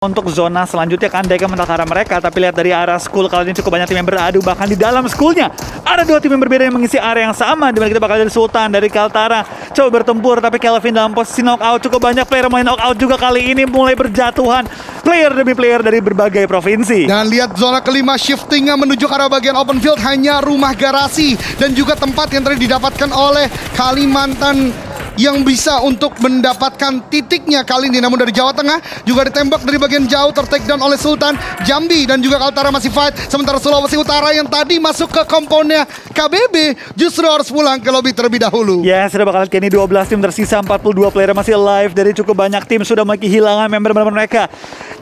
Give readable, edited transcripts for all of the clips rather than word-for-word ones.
untuk zona selanjutnya kan Deka mental ke arah mereka, tapi lihat dari arah school kali ini cukup banyak tim yang beradu, bahkan di dalam schoolnya ada dua tim yang berbeda yang mengisi area yang sama. Dimana kita bakal dari Sultan, dari Kaltara coba bertempur, tapi Kelvin dalam posisi knockout. Cukup banyak player main knockout juga kali ini, mulai berjatuhan player demi player dari berbagai provinsi. Dan lihat zona kelima shiftingnya menuju ke arah bagian open field, hanya rumah garasi dan juga tempat yang tadi didapatkan oleh Kalimantan yang bisa untuk mendapatkan titiknya kali ini. Namun dari Jawa Tengah juga ditembak dari bagian jauh, ter-takedown oleh Sultan. Jambi dan juga Kaltara masih fight. Sementara Sulawesi Utara yang tadi masuk ke komponnya KBB justru harus pulang ke lobby terlebih dahulu. Ya, sudah bakal kini 12 tim tersisa, 42 player masih live. Dari cukup banyak tim sudah mulai kehilangan member-member mereka.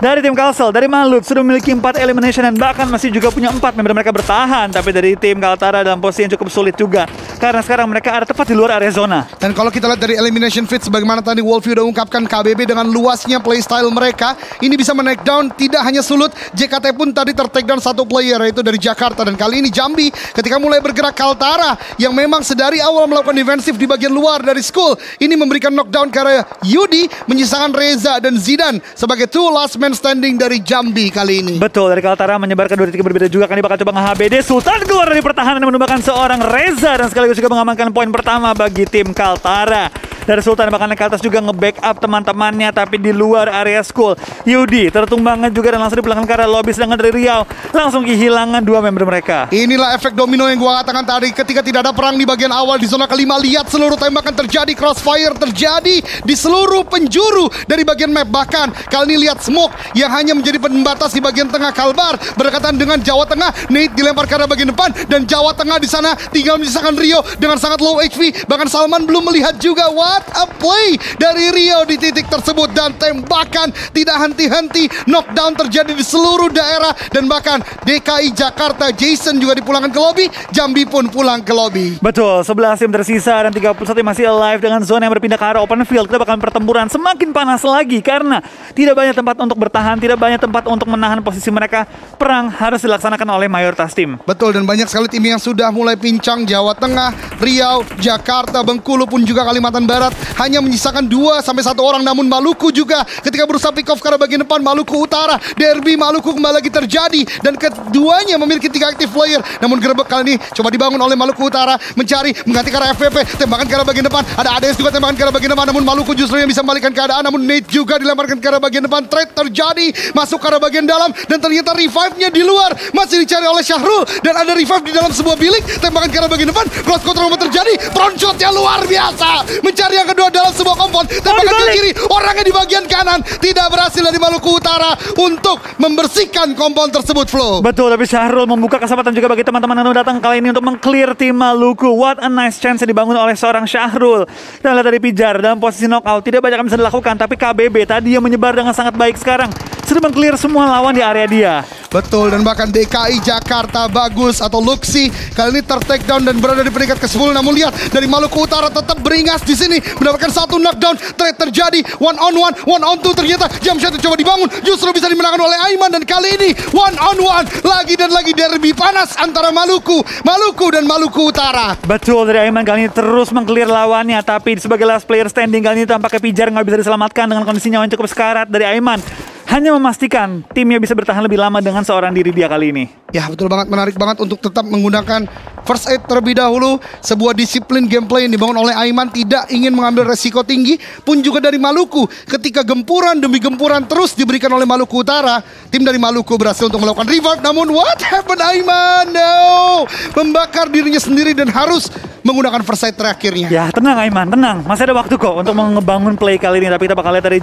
Dari tim Kalsel, dari Malut sudah memiliki 4 elimination dan bahkan masih juga punya 4 member mereka bertahan. Tapi dari tim Kaltara dalam posisi yang cukup sulit juga, karena sekarang mereka ada tepat di luar area zona. Dan kalau kita lihat dari elimination fit, sebagaimana tadi Wolfie udah ungkapkan, KBB dengan luasnya playstyle mereka ini bisa menaik down tidak hanya Sulut, JKT pun tadi ter-take down satu player yaitu dari Jakarta. Dan kali ini Jambi ketika mulai bergerak, Kaltara yang memang sedari awal melakukan defensif di bagian luar dari school ini memberikan knockdown karena Yudi, menyisakan Reza dan Zidan sebagai two last man standing dari Jambi kali ini. Betul, dari Kaltara menyebarkan 2 titik berbeda juga. Kali ini bakal coba nge-HBD. Sultan keluar dari pertahanan dan menembakkan seorang Reza dan sekaligus juga mengamankan poin pertama bagi tim Kaltara. Dari Sultan bahkan ke atas juga nge-backup teman-temannya, tapi di luar area school. Yudi tertumbangkan juga dan langsung dipulangkan ke arah lobby, sedangkan dari Riau langsung kehilangan 2 member mereka. Inilah efek domino yang gua katakan tadi, ketika tidak ada perang di bagian awal di zona kelima. Lihat seluruh tembakan terjadi, crossfire terjadi di seluruh penjuru dari bagian map. Bahkan kali ini lihat smoke yang hanya menjadi pembatas di bagian tengah. Kalbar berdekatan dengan Jawa Tengah, Nate dilempar ke arah bagian depan dan Jawa Tengah di sana tinggal menyisakan Rio dengan sangat low HP. Bahkan Salman belum melihat juga. What a play dari Rio di titik tersebut, dan tembakan tidak henti-henti, knockdown terjadi di seluruh daerah. Dan bahkan DKI Jakarta, Jason juga dipulangkan ke lobby, Jambi pun pulang ke lobby. Betul, 11 tim tersisa dan 31 tim masih alive dengan zona yang berpindah ke arah open field. Kita bakalan pertempuran semakin panas lagi karena tidak banyak tempat untuk bertahan, tidak banyak tempat untuk menahan posisi mereka. Perang harus dilaksanakan oleh mayoritas tim. Betul, dan banyak sekali tim yang sudah mulai pincang. Jawa Tengah, Riau, Jakarta, Bengkulu pun juga Kalimantan Barat hanya menyisakan 2-1 orang. Namun Maluku juga ketika berusaha pick off ke arah bagian depan, Maluku Utara, derby Maluku kembali lagi terjadi dan keduanya memiliki 3 active player. Namun gerbek kali ini coba dibangun oleh Maluku Utara, mencari mengganti ke arah FPP, tembakan ke arah bagian depan, ada ADS juga tembakan ke arah bagian depan. Namun Maluku justru yang bisa membalikkan keadaan. Namun Nate juga dilemparkan ke arah bagian depan, trade terjadi, masuk ke arah bagian dalam dan ternyata revive-nya di luar masih dicari oleh Syahrul. Dan ada revive di dalam sebuah bilik, tembakan ke arah bagian depan, cross control terjadi, front shot-nya luar biasa, mencari yang kedua dalam sebuah kompon, tembakan ke kiri, orangnya di bagian kanan, tidak berhasil dari Maluku Utara untuk membersihkan kompon tersebut, Flo. Betul, tapi Syahrul membuka kesempatan juga bagi teman-teman yang datang kali ini untuk meng-clear tim Maluku. What a nice chance yang dibangun oleh seorang Syahrul. Dan lihat dari Pijar dalam posisi knockout, tidak banyak yang bisa dilakukan, tapi KBB tadi yang menyebar dengan sangat baik sekarang sudah meng-clear semua lawan di area dia. Betul, dan bahkan DKI Jakarta bagus atau Luxi kali ini ter-take down dan berada di peringkat ke-10. Namun lihat dari Maluku Utara tetap beringas di sini, mendapatkan 1 knockdown, trade terjadi, 1-on-1, 1-on-2, ternyata jump shot coba dibangun, justru bisa dimenangkan oleh Aiman. Dan kali ini 1-on-1 lagi dan lagi, derby panas antara Maluku dan Maluku Utara. Betul, dari Aiman kali ini terus meng-clear lawannya, tapi sebagai last player standing kali ini tampaknya Pijar nggak bisa diselamatkan dengan kondisinya yang cukup sekarat. Dari Aiman hanya memastikan timnya bisa bertahan lebih lama dengan seorang diri dia kali ini. Ya betul banget, menarik banget untuk tetap menggunakan first aid terlebih dahulu. Sebuah disiplin gameplay yang dibangun oleh Aiman, tidak ingin mengambil resiko tinggi. Pun juga dari Maluku, ketika gempuran demi gempuran terus diberikan oleh Maluku Utara, tim dari Maluku berhasil untuk melakukan revive. Namun what happened Aiman? No, membakar dirinya sendiri dan harus menggunakan first aid terakhirnya. Ya tenang Aiman, tenang, masih ada waktu kok untuk mengebangun play kali ini. Tapi kita bakal lihat dari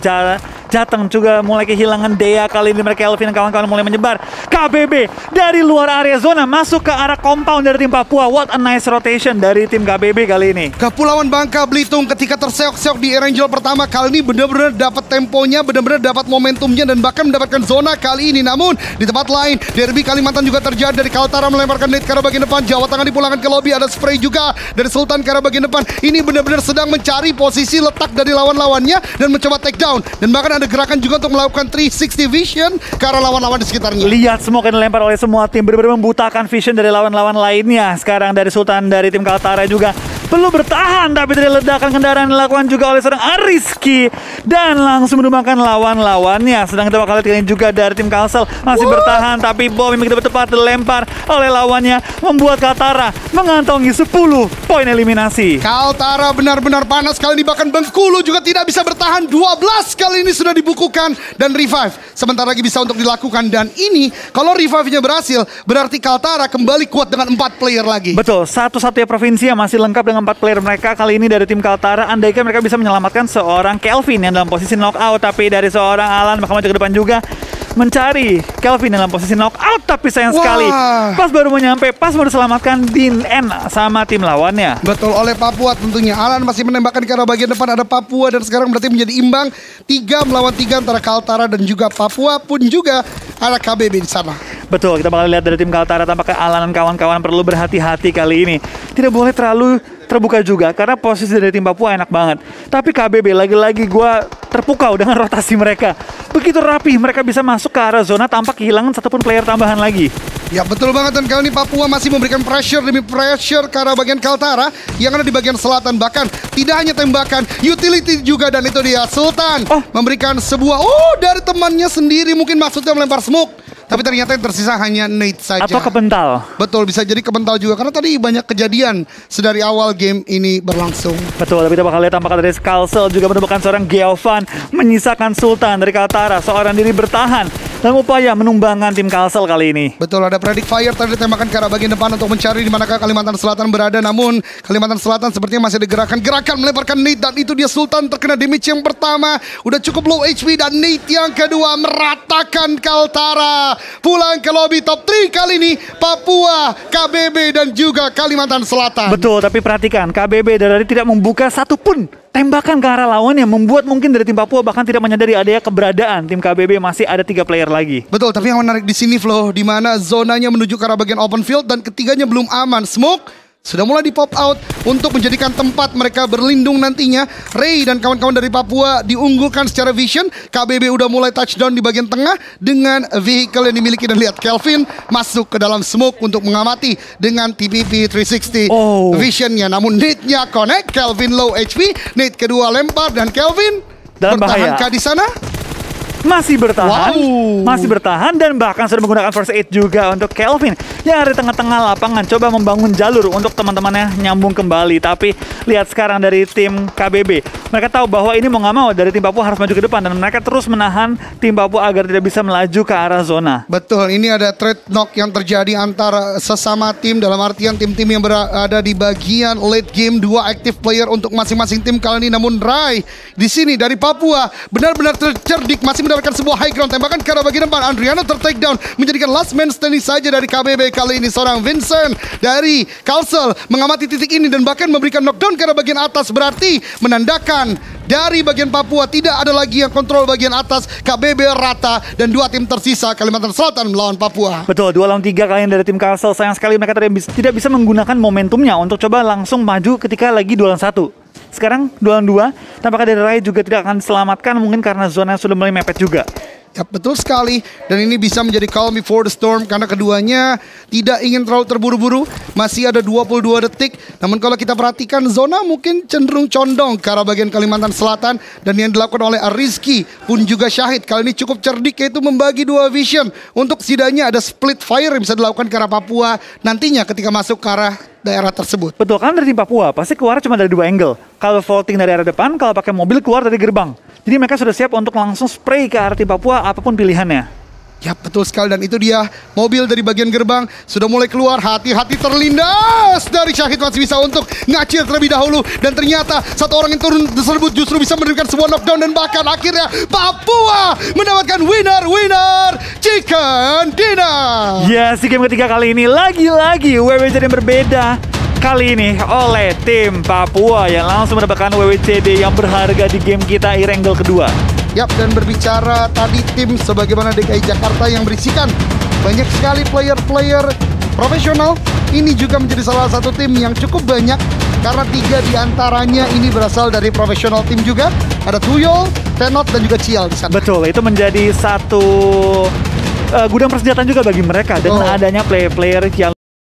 Jateng juga mulai kehilangan Dea kali ini. Mereka Elvin dan kawan-kawan mulai menyebar. KBB dari luar area zona masuk ke arah compound dari tim Papua. What a nice rotation dari tim KBB kali ini. Kepulauan Bangka Belitung ketika terseok-seok di Erangel pertama kali ini benar-benar dapat temponya, benar-benar dapat momentumnya dan bahkan mendapatkan zona kali ini. Namun di tempat lain, derby Kalimantan juga terjadi. Dari Kaltara melemparkan Nate ke arah bagian depan, Jawa Tengah dipulangkan ke lobby, ada spray juga dari Sultan ke arah bagian depan. Ini benar-benar sedang mencari posisi letak dari lawan-lawannya dan mencoba take down. Dan bahkan ada gerakan juga untuk melakukan 360 vision ke arah lawan-lawan di sekitarnya. Lihat semua yang dilempar oleh semua tim, benar-benar membutakan vision dari lawan-lawan lainnya. Sekarang dari Sultan, dari tim Kaltara juga perlu bertahan, tapi dari ledakan kendaraan dilakukan juga oleh seorang Ariski dan langsung menumbangkan lawan-lawannya. Sedang kita bakal lihat kali ini juga dari tim Kalsel masih bertahan, tapi bom yang begitu tepat dilempar oleh lawannya membuat Kaltara mengantongi 10 poin eliminasi. Kaltara benar-benar panas kali ini, bahkan Bengkulu juga tidak bisa bertahan. 12 kali ini sudah dibukukan dan revive sebentar lagi bisa untuk dilakukan, dan ini kalau revive-nya berhasil berarti Kaltara kembali kuat dengan 4 player lagi. Betul, satu-satunya provinsi yang masih lengkap dengan 4 player mereka kali ini dari tim Kaltara. Andaikan mereka bisa menyelamatkan seorang Kelvin yang dalam posisi knockout, tapi dari seorang Alan bakal maju ke depan juga mencari Kelvin dalam posisi knockout, tapi sayang sekali pas baru mau nyampe, pas mau diselamatkan Din N sama tim lawannya. Betul, oleh Papua tentunya. Alan masih menembakkan ke arah bagian depan, ada Papua, dan sekarang berarti menjadi imbang 3 melawan 3 antara Kaltara dan juga Papua, pun juga ada KBB di sana. Betul, kita bakal lihat dari tim Kaltara tampaknya Alan dan kawan-kawan perlu berhati-hati kali ini. Tidak boleh terlalu terbuka juga karena posisi dari tim Papua enak banget. Tapi KBB lagi-lagi gue terpukau dengan rotasi mereka. Begitu rapi mereka bisa masuk ke arah zona tanpa kehilangan satupun player tambahan lagi. Ya betul banget, dan kali ini Papua masih memberikan pressure demi pressure ke arah bagian Kaltara yang ada di bagian selatan. Bahkan tidak hanya tembakan, utility juga, dan itu dia Sultan memberikan sebuah dari temannya sendiri, mungkin maksudnya melempar smoke. Tapi ternyata yang tersisa hanya Nate saja. Atau kepental. Betul, bisa jadi kepental juga. Karena tadi banyak kejadian sedari awal game ini berlangsung. Betul, tapi kita bakal lihat tampaknya dari Kalsel juga menemukan seorang Geovan menyisakan Sultan dari Kaltara. Seorang diri bertahan dalam upaya menumbangkan tim Kalsel kali ini. Betul, ada Predict Fire tadi ditembakkan ke arah bagian depan untuk mencari di manakah Kalimantan Selatan berada. Namun Kalimantan Selatan sepertinya masih ada gerakan melemparkan Nate, dan itu dia Sultan terkena damage yang pertama. Udah cukup low HP, dan Nate yang kedua meratakan Kaltara. Pulang ke lobby top 3 kali ini Papua, KBB, dan juga Kalimantan Selatan. Betul, tapi perhatikan KBB dari tidak membuka satupun tembakan ke arah lawan yang membuat mungkin dari tim Papua bahkan tidak menyadari adanya keberadaan tim KBB. Masih ada 3 player lagi. Betul, tapi yang menarik di sini Flo, di mana zonanya menuju ke arah bagian open field dan ketiganya belum aman. Smoke sudah mulai di pop out untuk menjadikan tempat mereka berlindung nantinya. Ray dan kawan-kawan dari Papua diunggulkan secara vision. KBB udah mulai touchdown di bagian tengah dengan vehicle yang dimiliki, dan lihat Kelvin masuk ke dalam smoke untuk mengamati dengan TPP 360 visionnya. Namun Nate-nya connect, Kelvin low HP, Nate kedua lempar, dan Kelvin dalam bahaya. Bertahankah di sana? Masih bertahan dan bahkan sudah menggunakan first aid juga untuk Kelvin yang ada di tengah-tengah lapangan, coba membangun jalur untuk teman-temannya nyambung kembali. Tapi lihat sekarang dari tim KBB, mereka tahu bahwa ini mau nggak mau dari tim Papua harus maju ke depan, dan mereka terus menahan tim Papua agar tidak bisa melaju ke arah zona. Betul, ini ada trade knock yang terjadi antara sesama tim, dalam artian tim-tim yang berada di bagian late game, 2 active player untuk masing-masing tim kali ini. Namun Rai di sini dari Papua benar-benar tercerdik, masih mendapatkan sebuah high ground, tembakan ke arah bagian depan. Andriano ter-take down, menjadikan last man standing saja dari KBB kali ini. Seorang Vincent dari Kalsel mengamati titik ini dan bahkan memberikan knockdown ke arah bagian atas, berarti menandakan dari bagian Papua tidak ada lagi yang kontrol bagian atas. KBB rata, dan 2 tim tersisa Kalimantan Selatan melawan Papua. Betul, 2 lawan 3 kalian dari tim Kalsel. Sayang sekali mereka tidak bisa menggunakan momentumnya untuk coba langsung maju ketika lagi 2 lawan 1. Sekarang 2 lawan 2, tampaknya dari Rai juga tidak akan diselamatkan, mungkin karena zona sudah mulai mepet juga. Ya, betul sekali, dan ini bisa menjadi calm before the storm karena keduanya tidak ingin terlalu terburu-buru. Masih ada 22 detik, namun kalau kita perhatikan zona mungkin cenderung condong ke arah bagian Kalimantan Selatan, dan yang dilakukan oleh Ariski pun juga Syahid kali ini cukup cerdik, yaitu membagi 2 vision untuk setidaknya ada split fire yang bisa dilakukan ke arah Papua nantinya ketika masuk ke arah daerah tersebut. Betul, kan dari tim Papua pasti keluar cuma dari 2 angle. Kalau vaulting dari arah depan, kalau pakai mobil keluar dari gerbang. Jadi mereka sudah siap untuk langsung spray ke arah tim Papua apapun pilihannya. Ya betul sekali, dan itu dia mobil dari bagian gerbang sudah mulai keluar. Hati-hati terlindas dari Syahid, masih bisa untuk ngacir terlebih dahulu, dan ternyata satu orang yang turun tersebut justru bisa memberikan sebuah knockdown, dan bahkan akhirnya Papua mendapatkan winner Chicken Dinner. Ya, si game ketiga kali ini lagi-lagi WWCD yang berbeda. Kali ini oleh tim Papua yang langsung mendapatkan WWCD yang berharga di game kita e-wrangle kedua. Yap, dan berbicara tadi tim sebagaimana DKI Jakarta yang berisikan banyak sekali player-player profesional, ini juga menjadi salah satu tim yang cukup banyak karena 3 diantaranya ini berasal dari profesional tim juga. Ada Tuyol, Tenot, dan juga Cial di sana. Betul, itu menjadi satu gudang persenjataan juga bagi mereka, dan adanya player-player yang